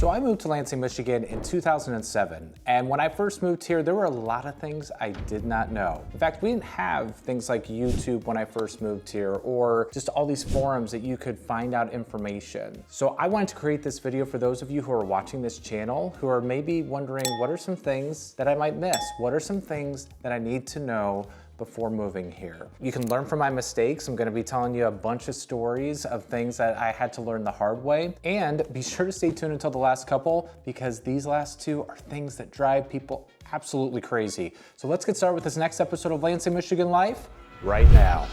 So I moved to Lansing, Michigan in 2007, and when I first moved here, there were a lot of things I did not know. In fact, we didn't have things like YouTube when I first moved here, or just all these forums that you could find out information. So I wanted to create this video for those of you who are watching this channel, who are maybe wondering, what are some things that I might miss? What are some things that I need to know before moving here? You can learn from my mistakes. I'm gonna be telling you a bunch of stories of things that I had to learn the hard way. And be sure to stay tuned until the last couple, because these last two are things that drive people absolutely crazy. So let's get started with this next episode of Lansing, Michigan Life right now.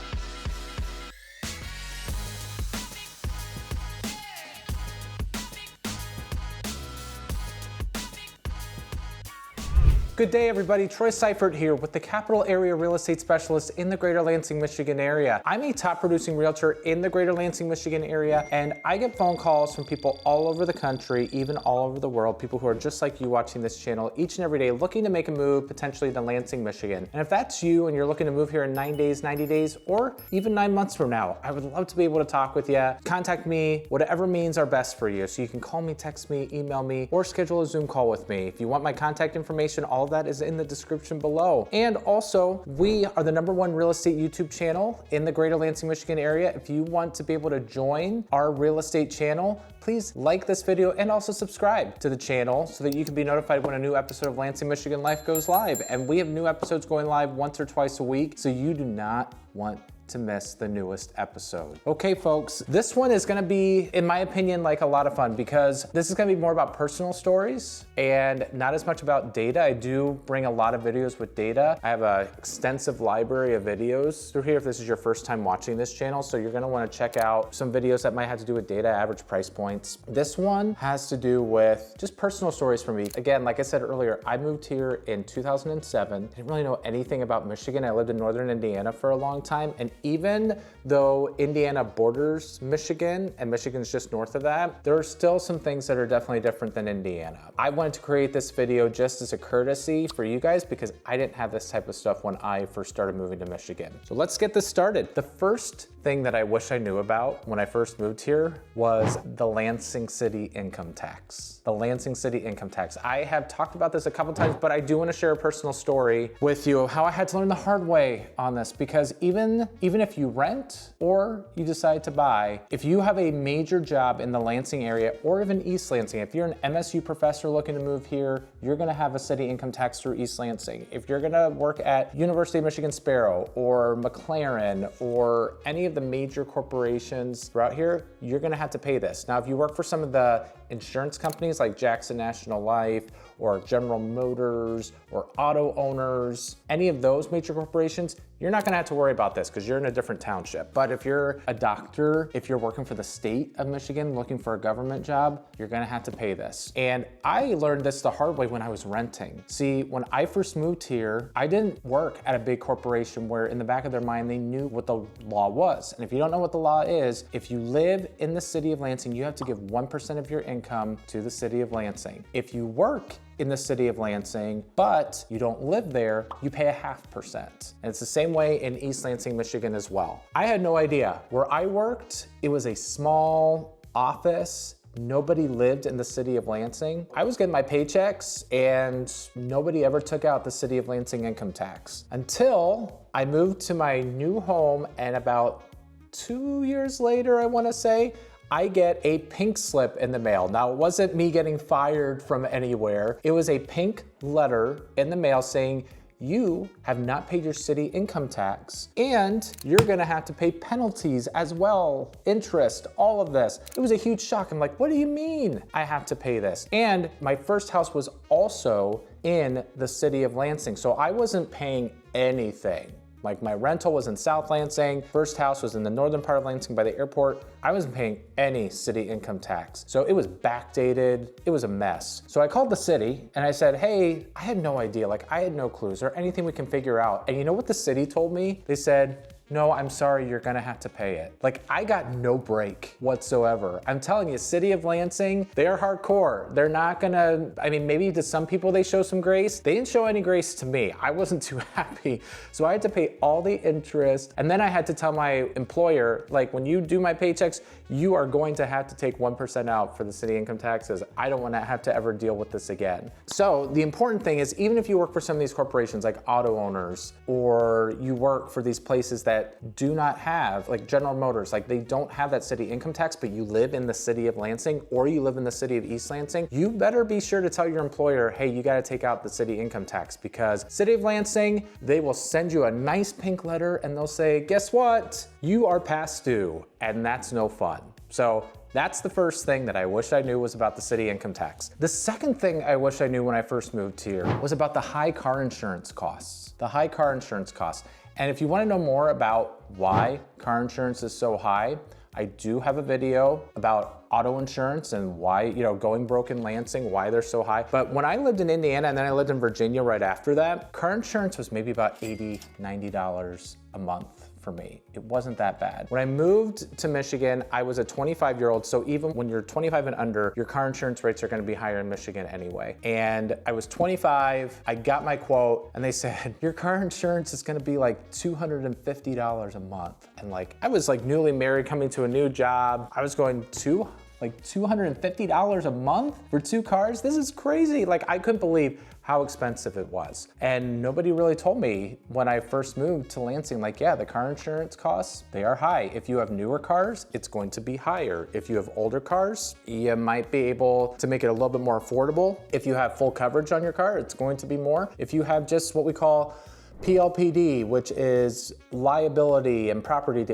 Good day, everybody. Troy Seifert here with the Capital Area Real Estate Specialist in the Greater Lansing, Michigan area. I'm a top producing realtor in the Greater Lansing, Michigan area, and I get phone calls from people all over the country, even all over the world, people who are just like you watching this channel each and every day, looking to make a move potentially to Lansing, Michigan. And if that's you and you're looking to move here in 9 days, 90 days, or even 9 months from now, I would love to be able to talk with you. Contact me, whatever means are best for you. So you can call me, text me, email me, or schedule a Zoom call with me. If you want my contact information, all of that is in the description below. And also, we are the #1 real estate YouTube channel in the Greater Lansing, Michigan area. If you want to be able to join our real estate channel, please like this video and also subscribe to the channel so that you can be notified when a new episode of Lansing, Michigan Life goes live. And we have new episodes going live once or twice a week, so you do not want to miss the newest episode. Okay, folks, this one is gonna be, in my opinion, like a lot of fun, because this is gonna be more about personal stories and not as much about data. I do bring a lot of videos with data. I have an extensive library of videos through here if this is your first time watching this channel, so you're gonna wanna check out some videos that might have to do with data, average price points. This one has to do with just personal stories for me. Again, like I said earlier, I moved here in 2007. I didn't really know anything about Michigan. I lived in northern Indiana for a long time, and even though Indiana borders Michigan and Michigan's just north of that, there are still some things that are definitely different than Indiana. I wanted to create this video just as a courtesy for you guys because I didn't have this type of stuff when I first started moving to Michigan. So let's get this started. The first thing that I wish I knew about when I first moved here was the Lansing City income tax. The Lansing City income tax. I have talked about this a couple times, but I do want to share a personal story with you of how I had to learn the hard way on this, because even if you rent or you decide to buy, if you have a major job in the Lansing area or even East Lansing, if you're an MSU professor looking to move here, you're gonna have a city income tax through East Lansing. If you're gonna work at University of Michigan Sparrow or McLaren or any of the major corporations throughout here, you're gonna have to pay this. Now, if you work for some of the insurance companies like Jackson National Life or General Motors or auto owners, any of those major corporations, you're not gonna have to worry about this because you're in a different township. But if you're a doctor, if you're working for the state of Michigan looking for a government job, you're gonna have to pay this. And I learned this the hard way when I was renting. See, when I first moved here, I didn't work at a big corporation where in the back of their mind, they knew what the law was. And if you don't know what the law is, if you live in the city of Lansing, you have to give 1% of your income to the city of Lansing. If you work in the city of Lansing, but you don't live there, you pay a 0.5%. And it's the same way in East Lansing, Michigan as well. I had no idea. Where I worked, it was a small office. Nobody lived in the city of Lansing. I was getting my paychecks and nobody ever took out the city of Lansing income tax until I moved to my new home, and about 2 years later, I wanna say, I get a pink slip in the mail. Now, it wasn't me getting fired from anywhere. It was a pink letter in the mail saying, you have not paid your city income tax and you're gonna have to pay penalties as well, interest, all of this. It was a huge shock. I'm like, what do you mean I have to pay this? And my first house was also in the city of Lansing, so I wasn't paying anything. Like, my rental was in South Lansing, first house was in the northern part of Lansing by the airport. I wasn't paying any city income tax. So it was backdated, it was a mess. So I called the city and I said, hey, I had no idea, like I had no clues or anything we can figure out. And you know what the city told me? They said, no, I'm sorry, you're gonna have to pay it. Like, I got no break whatsoever. I'm telling you, city of Lansing, they're hardcore. They're not gonna, I mean, maybe to some people they show some grace. They didn't show any grace to me. I wasn't too happy. So I had to pay all the interest. And then I had to tell my employer, like, when you do my paychecks, you are going to have to take 1% out for the city income taxes. I don't want to have to ever deal with this again. So the important thing is, even if you work for some of these corporations like auto owners, or you work for these places that do not have, like General Motors, like they don't have that city income tax, but you live in the city of Lansing or you live in the city of East Lansing, you better be sure to tell your employer, hey, you got to take out the city income tax, because city of Lansing, they will send you a nice pink letter and they'll say, guess what? You are past due, and that's no fun. So that's the first thing that I wish I knew was about the city income tax. The second thing I wish I knew when I first moved here was about the high car insurance costs. The high car insurance costs. And if you want to know more about why car insurance is so high, I do have a video about auto insurance and why, going broke in Lansing, why they're so high. But when I lived in Indiana and then I lived in Virginia right after that, car insurance was maybe about $80, $90 a month for me. It wasn't that bad. When I moved to Michigan, I was a 25-year-old, so even when you're 25 and under, your car insurance rates are gonna be higher in Michigan anyway. And I was 25, I got my quote, and they said, your car insurance is gonna be like $250 a month. And I was newly married, coming to a new job. I was going $250 a month for 2 cars? This is crazy. I couldn't believe how expensive it was. And nobody really told me when I first moved to Lansing, yeah, the car insurance costs, they are high. If you have newer cars, it's going to be higher. If you have older cars, you might be able to make it a little bit more affordable. If you have full coverage on your car, it's going to be more. If you have just what we call PLPD, which is liability and property,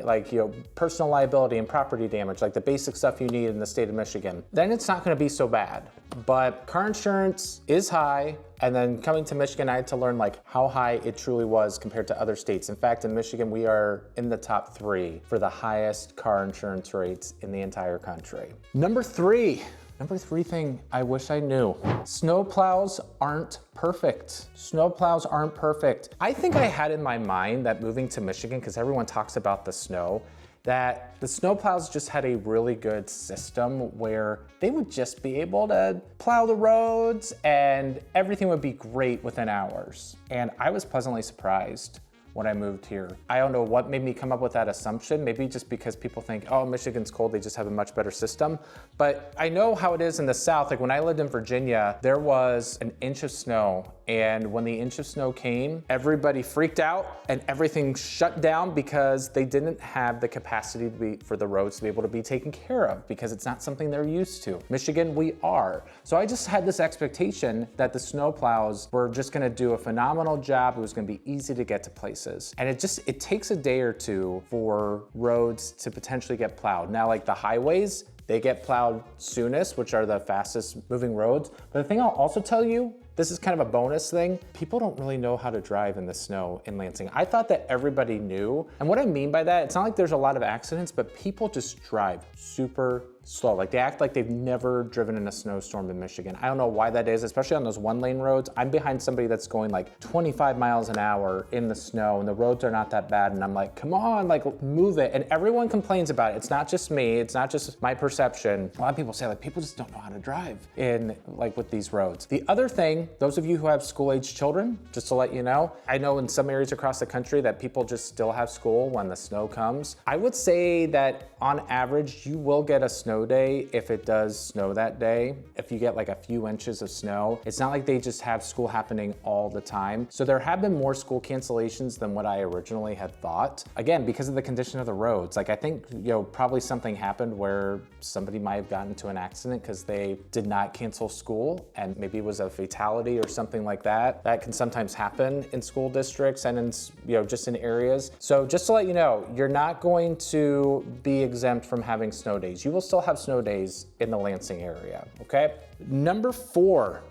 personal liability and property damage, the basic stuff you need in the state of Michigan, then it's not gonna be so bad. But car insurance is high, and then coming to Michigan, I had to learn how high it truly was compared to other states. In fact, in Michigan, we are in the top 3 for the highest car insurance rates in the entire country. Number three thing I wish I knew. Snow plows aren't perfect. Snow plows aren't perfect. I think I had in my mind that moving to Michigan, because everyone talks about the snow, that the snow plows just had a really good system where they would just be able to plow the roads and everything would be great within hours. And I was pleasantly surprised when I moved here. I don't know what made me come up with that assumption, maybe just because people think, oh, Michigan's cold, they just have a much better system. But I know how it is in the South. When I lived in Virginia, there was an inch of snow, and when the inch of snow came, everybody freaked out and everything shut down because they didn't have the capacity for the roads to be able to be taken care of, because it's not something they're used to. Michigan, we are. So I just had this expectation that the snow plows were just gonna do a phenomenal job. It was gonna be easy to get to places. And it takes a day or two for roads to potentially get plowed. Now, the highways, they get plowed soonest, which are the fastest moving roads. But the thing I'll also tell you, this is kind of a bonus thing, people don't really know how to drive in the snow in Lansing. I thought that everybody knew. And what I mean by that, it's not like there's a lot of accidents, but people just drive super slow. They act like they've never driven in a snowstorm in Michigan. I don't know why that is, especially on those 1-lane roads. I'm behind somebody that's going 25 miles an hour in the snow, and the roads are not that bad. And I'm like, come on, move it. And everyone complains about it. It's not just me. It's not just my perception. A lot of people say people just don't know how to drive in with these roads. The other thing, those of you who have school-age children, just to let you know, I know in some areas across the country that people just still have school when the snow comes. I would say that on average, you will get a snow day if it does snow that day. If you get a few inches of snow, it's not like they just have school happening all the time. So there have been more school cancellations than what I originally had thought. Again, because of the condition of the roads. I think, probably something happened where somebody might have gotten into an accident because they did not cancel school, and maybe it was a fatality or something like that. That can sometimes happen in school districts and in, just in areas. So just to let you know, you're not going to be exempt from having snow days. You will still have snow days in the Lansing area, okay? Number four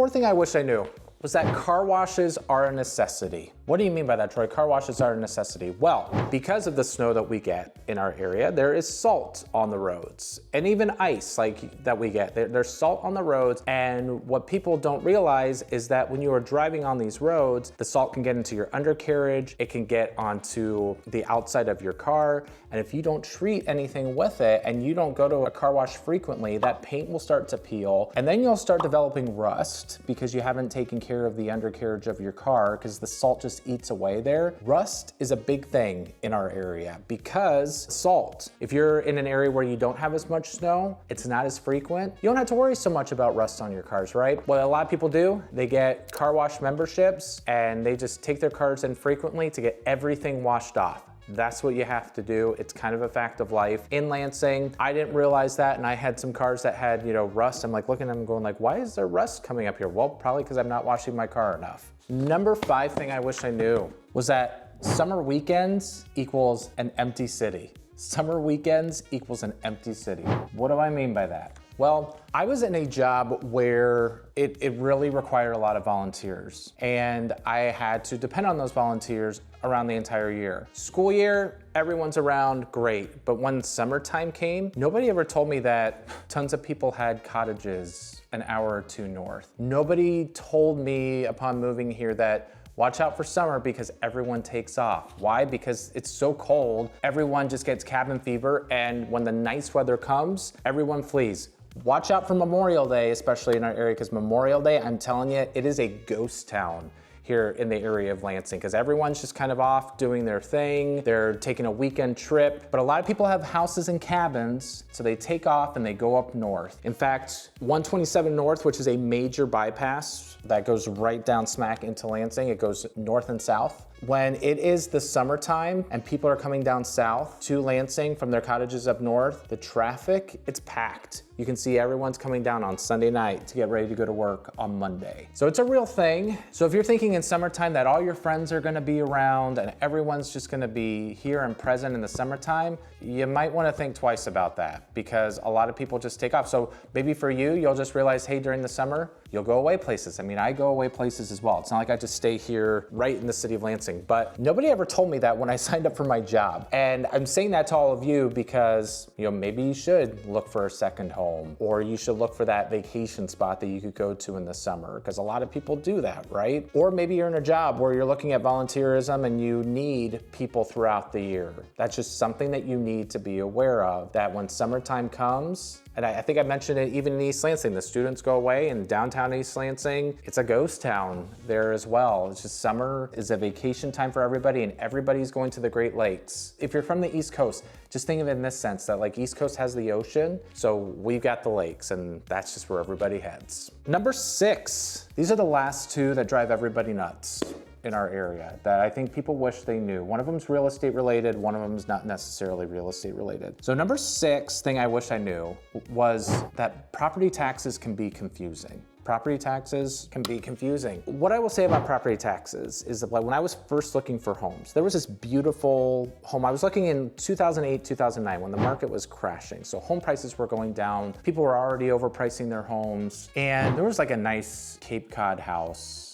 thing I wish I knew was that car washes are a necessity. What do you mean by that, Troy? Car washes are a necessity. Well, because of the snow that we get in our area, there is salt on the roads, and even ice that we get. There's salt on the roads, and what people don't realize is that when you are driving on these roads, the salt can get into your undercarriage, it can get onto the outside of your car, and if you don't treat anything with it and you don't go to a car wash frequently, that paint will start to peel, and then you'll start developing rust because you haven't taken care of the undercarriage of your car because the salt just eats away there. Rust is a big thing in our area because salt, if you're in an area where you don't have as much snow, it's not as frequent, you don't have to worry so much about rust on your cars, right? What a lot of people do, they get car wash memberships and they just take their cars in frequently to get everything washed off. That's what you have to do. It's kind of a fact of life. In Lansing, I didn't realize that, and I had some cars that had, rust. I'm like looking at them going like, why is there rust coming up here? Well, probably because I'm not washing my car enough. Number 5 thing I wish I knew was that summer weekends equals an empty city. Summer weekends equals an empty city. What do I mean by that? Well, I was in a job where it really required a lot of volunteers, and I had to depend on those volunteers around the entire year. School year, everyone's around, great, but when summertime came, nobody ever told me that tons of people had cottages an hour or two north. Nobody told me upon moving here that watch out for summer because everyone takes off. Why? Because it's so cold, everyone just gets cabin fever, and when the nice weather comes, everyone flees. Watch out for Memorial Day, especially in our area, because Memorial Day, I'm telling you, it is a ghost town here in the area of Lansing because everyone's just kind of off doing their thing. They're taking a weekend trip, but a lot of people have houses and cabins, so they take off and they go up north. In fact, 127 North, which is a major bypass that goes right down smack into Lansing, it goes north and south. When it is the summertime and people are coming down south to Lansing from their cottages up north, the traffic, it's packed. You can see everyone's coming down on Sunday night to get ready to go to work on Monday. So it's a real thing. So if you're thinking in summertime that all your friends are gonna be around and everyone's just gonna be here and present in the summertime, you might wanna think twice about that because a lot of people just take off. So maybe for you, you'll just realize, hey, during the summer, you'll go away places. I mean, I go away places as well. It's not like I just stay here right in the city of Lansing, but nobody ever told me that when I signed up for my job. And I'm saying that to all of you because, maybe you should look for a second home or you should look for that vacation spot that you could go to in the summer because a lot of people do that, right? Or maybe you're in a job where you're looking at volunteerism and you need people throughout the year. That's just something that you need to be aware of, that when summertime comes, and I think I mentioned it even in East Lansing, the students go away in downtown East Lansing. It's a ghost town there as well. It's just summer is a vacation time for everybody and everybody's going to the Great Lakes. If you're from the East Coast, just think of it in this sense that like East Coast has the ocean, so we've got the lakes and that's just where everybody heads. Number 6, these are the last 2 that drive everybody nuts in our area that I think people wish they knew. One of them's real estate related, one of them's not necessarily real estate related. So number 6 thing I wish I knew was that property taxes can be confusing. Property taxes can be confusing. What I will say about property taxes is that when I was first looking for homes, there was this beautiful home. I was looking in 2008, 2009 when the market was crashing. So home prices were going down. People were already overpricing their homes. And there was like a nice Cape Cod house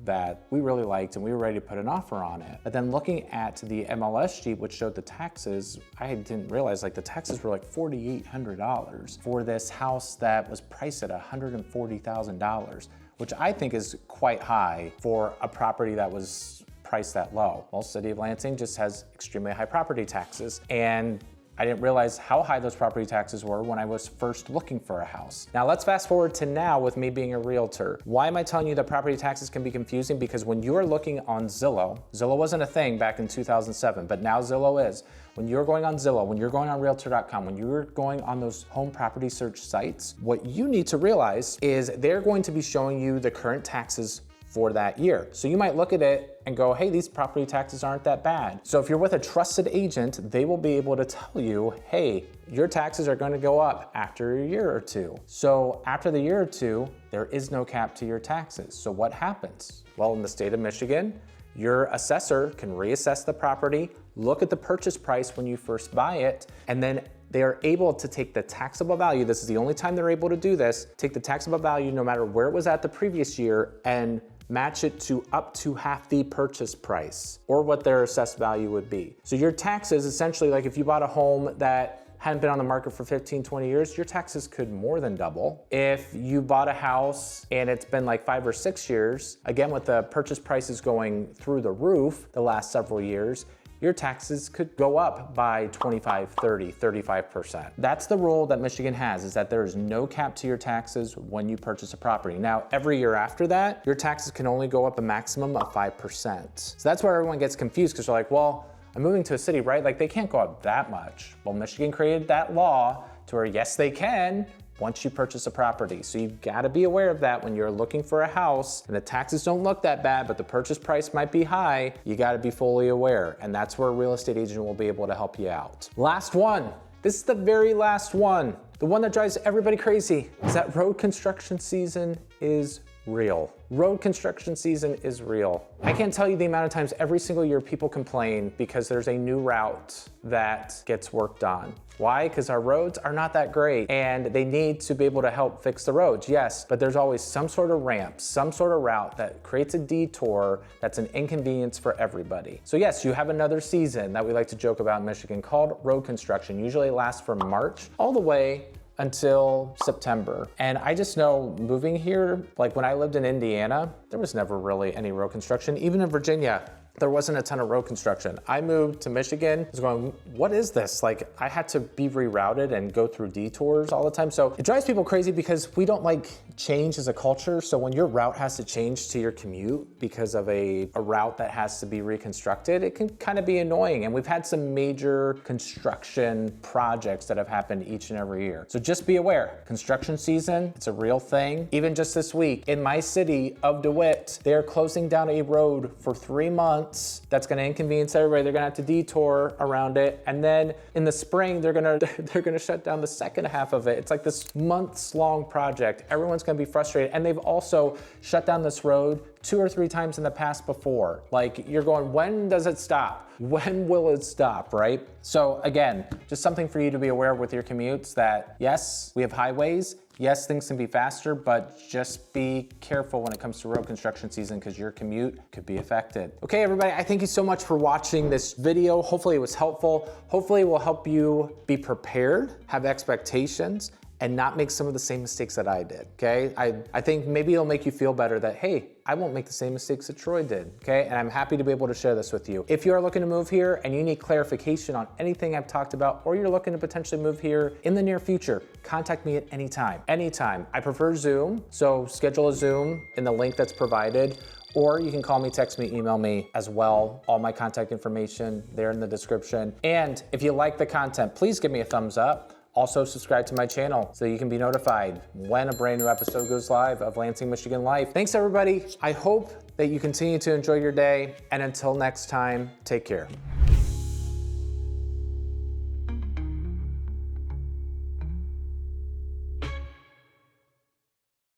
that we really liked and we were ready to put an offer on it. But then looking at the MLS sheet, which showed the taxes, I didn't realize like the taxes were like $4,800 for this house that was priced at $140,000, which I think is quite high for a property that was priced that low. Well, City of Lansing just has extremely high property taxes, and I didn't realize how high those property taxes were when I was first looking for a house. Now let's fast forward to now with me being a realtor. Why am I telling you that property taxes can be confusing? Because when you are looking on Zillow wasn't a thing back in 2007, but now Zillow is. When you're going on Zillow, when you're going on realtor.com, when you're going on those home property search sites, what you need to realize is they're going to be showing you the current taxes for that year. So you might look at it and go, hey, these property taxes aren't that bad. So if you're with a trusted agent, they will be able to tell you, hey, your taxes are going to go up after a year or two. So after the year or two, there is no cap to your taxes. So what happens? Well, in the state of Michigan, your assessor can reassess the property, look at the purchase price when you first buy it, and then they are able to take the taxable value, this is the only time they're able to do this, take the taxable value no matter where it was at the previous year and match it to up to half the purchase price or what their assessed value would be. So your taxes, essentially, like if you bought a home that hadn't been on the market for 15, 20 years, your taxes could more than double. If you bought a house and it's been like 5 or 6 years, again, with the purchase prices going through the roof the last several years, your taxes could go up by 25, 30, 35%. That's the rule that Michigan has, is that there is no cap to your taxes when you purchase a property. Now, every year after that, your taxes can only go up a maximum of 5%. So that's where everyone gets confused, because they're like, well, I'm moving to a city, right? Like, they can't go up that much. Well, Michigan created that law to where, yes, they can, once you purchase a property. So you've got to be aware of that when you're looking for a house and the taxes don't look that bad, but the purchase price might be high. You got to be fully aware. And that's where a real estate agent will be able to help you out. Last one. This is the very last one. The one that drives everybody crazy is that road construction season is real. Road construction season is real. I can't tell you the amount of times every single year people complain because there's a new route that gets worked on. Why? Because our roads are not that great and they need to be able to help fix the roads, yes, but there's always some sort of ramp, some sort of route that creates a detour that's an inconvenience for everybody. So yes, you have another season that we like to joke about in Michigan called road construction. Usually it lasts from March all the way until September. And I just know moving here, like when I lived in Indiana, there was never really any road construction. Even in Virginia, there wasn't a ton of road construction. I moved to Michigan, I was going, what is this? Like, I had to be rerouted and go through detours all the time. So it drives people crazy because we don't like change as a culture. So when your route has to change to your commute because of a route that has to be reconstructed, it can kind of be annoying. And we've had some major construction projects that have happened each and every year. So just be aware, construction season, it's a real thing. Even just this week, in my city of DeWitt, they're closing down a road for 3 months. That's gonna inconvenience everybody. They're gonna have to detour around it. And then in the spring, they're gonna shut down the second half of it. It's like this months-long project. Everyone's gonna be frustrated. And they've also shut down this road 2 or 3 times in the past before. Like, you're going, when does it stop? When will it stop, right? So again, just something for you to be aware of with your commutes, that yes, we have highways. Yes, things can be faster, but just be careful when it comes to road construction season because your commute could be affected. Okay, everybody, I thank you so much for watching this video. Hopefully it was helpful. Hopefully it will help you be prepared, have expectations, and not make some of the same mistakes that I did, okay? I think maybe it'll make you feel better that, hey, I won't make the same mistakes that Troy did, okay? And I'm happy to be able to share this with you. If you are looking to move here and you need clarification on anything I've talked about, or you're looking to potentially move here in the near future, contact me at any time. Anytime. I prefer Zoom, so schedule a Zoom in the link that's provided, or you can call me, text me, email me as well. All my contact information there in the description. And if you like the content, please give me a thumbs up. Also subscribe to my channel so you can be notified when a brand new episode goes live of Lansing, Michigan Life. Thanks everybody. I hope that you continue to enjoy your day. And until next time, take care.